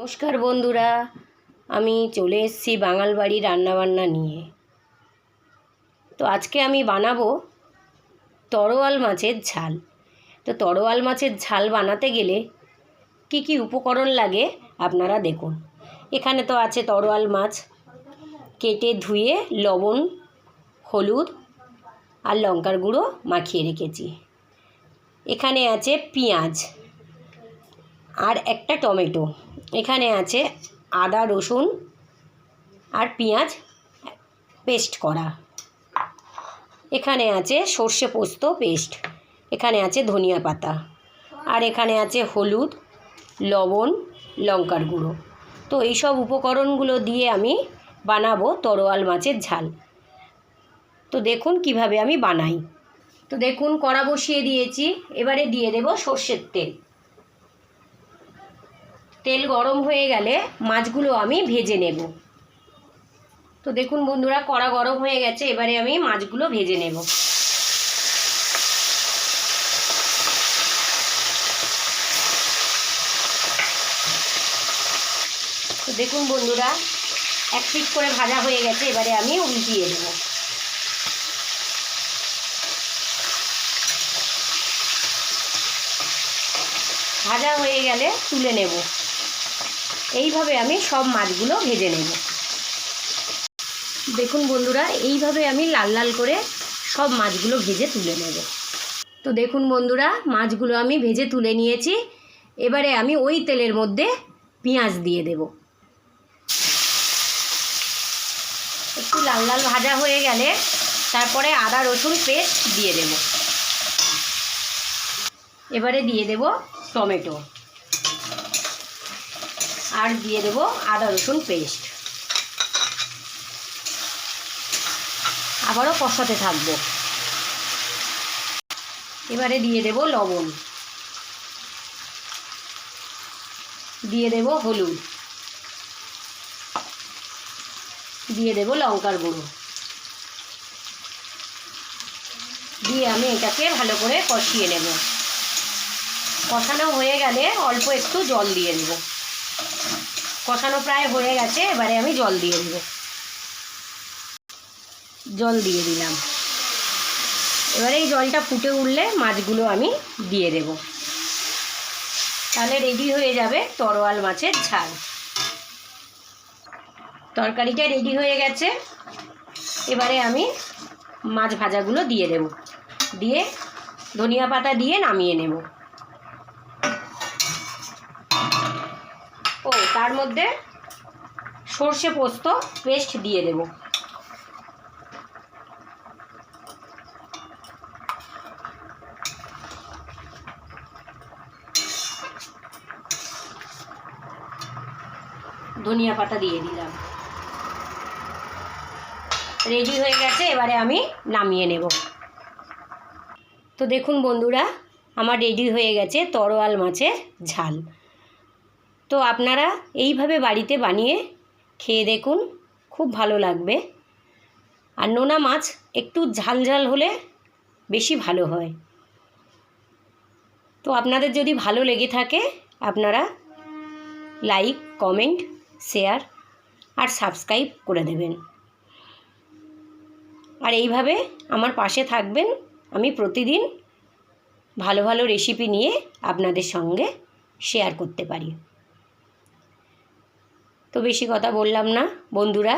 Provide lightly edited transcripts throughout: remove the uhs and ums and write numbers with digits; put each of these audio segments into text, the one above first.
নমস্কার বন্ধুরা, আমি চলে এসেছি বাঙাল বাড়ি রান্নাবান্না নিয়ে। তো আজকে আমি বানাবো তরোয়াল মাছের ঝাল। তো তরোয়াল মাছের ঝাল বানাতে গেলে কি কি উপকরণ লাগে আপনারা দেখুন। এখানে তো আছে তরোয়াল মাছ, কেটে ধুয়ে লবণ, হলুদ আর লঙ্কার গুঁড়ো মাখিয়ে রেখেছি। এখানে আছে পেঁয়াজ আর একটা টমেটো। এখানে আছে আদা রসুন আর পেঁয়াজ পেস্ট করা। এখানে আছে সর্ষে পোস্ত পেস্ট। এখানে আছে ধনিয়া পাতা আর এখানে আছে হলুদ, লবণ, লঙ্কার গুঁড়ো। তো এই সব উপকরণগুলো দিয়ে আমি বানাবো তরোয়াল মাছের ঝাল। তো দেখুন কিভাবে আমি বানাই। তো দেখুন কড়া বসিয়ে দিয়েছি, এবারে দিয়ে দেব সর্ষের তেল। তেল গরম হয়ে গেলে মাছগুলো আমি ভেজে নেব। তো দেখুন বন্ধুরা, কড়া গরম হয়ে গেছে, এবারে আমি মাছগুলো ভেজে নেব। তো দেখুন বন্ধুরা, এক পিঠ করে ভাজা হয়ে গেছে, এবারে আমি উল্টিয়ে দেব। ভাজা হয়ে গেলে তুলে নেব। এইভাবে আমি সব মাছগুলো ভেজে নেব। দেখুন বন্ধুরা, এইভাবে আমি লাল লাল করে সব মাছগুলো ভেজে তুলে নেব। তো দেখুন বন্ধুরা, মাছগুলো আমি ভেজে তুলে নিয়েছি। এবারে আমি ওই তেলের মধ্যে পেঁয়াজ দিয়ে দেব। একটু লাল লাল ভাজা হয়ে গেলে তারপরে আদা রসুন পেস্ট দিয়ে দেব। এবারে দিয়ে দেব টমেটো আর দিয়ে দেব আদা রসুন পেস্ট। আবারও কষাতে থাকবো। এবারে দিয়ে দেব লবণ, দিয়ে দেব হলুদ, দিয়ে দেব লঙ্কার গুঁড়ো, দিয়ে আমি এটাকে ভালো করে কষিয়ে নেব। কষানো হয়ে গেলে অল্প একটু জল দিয়ে দেব। কষানো প্রায় হয়ে গেছে, এবারে আমি জল দিয়ে দেব। জল দিয়ে দিলাম। এবারে এই জলটা ফুটে উঠলে মাছগুলো আমি দিয়ে দেব। তাহলে রেডি হয়ে যাবে তরোয়াল মাছের ঝাল। তরকারিটা রেডি হয়ে গেছে, এবারে আমি মাছ ভাজাগুলো দিয়ে দেব। দিয়ে ধনিয়া পাতা দিয়ে নামিয়ে নেব। ও তার মধ্যে সর্ষে পোস্ত পেস্ট দিয়ে দেব। ধনিয়া পাতা দিয়ে দিলাম। রেডি হয়ে গেছে, এবারে আমি নামিয়ে নেব। তো দেখুন বন্ধুরা, আমার রেডি হয়ে গেছে তরোয়াল মাছের ঝাল। তো আপনারা এইভাবে বাড়িতে বানিয়ে খেয়ে দেখুন, খুব ভালো লাগবে। আর নোনা মাছ একটু ঝাল ঝাল হলে বেশি ভালো হয়। তো আপনাদের যদি ভালো লেগে থাকে আপনারা লাইক, কমেন্ট, শেয়ার আর সাবস্ক্রাইব করে দেবেন। আর এইভাবে আমার পাশে থাকবেন। আমি প্রতিদিন ভালো ভালো রেসিপি নিয়ে আপনাদের সঙ্গে শেয়ার করতে পারি। তো বেশি কথা বললাম না বন্ধুরা,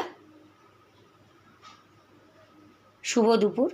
শুভ দুপুর।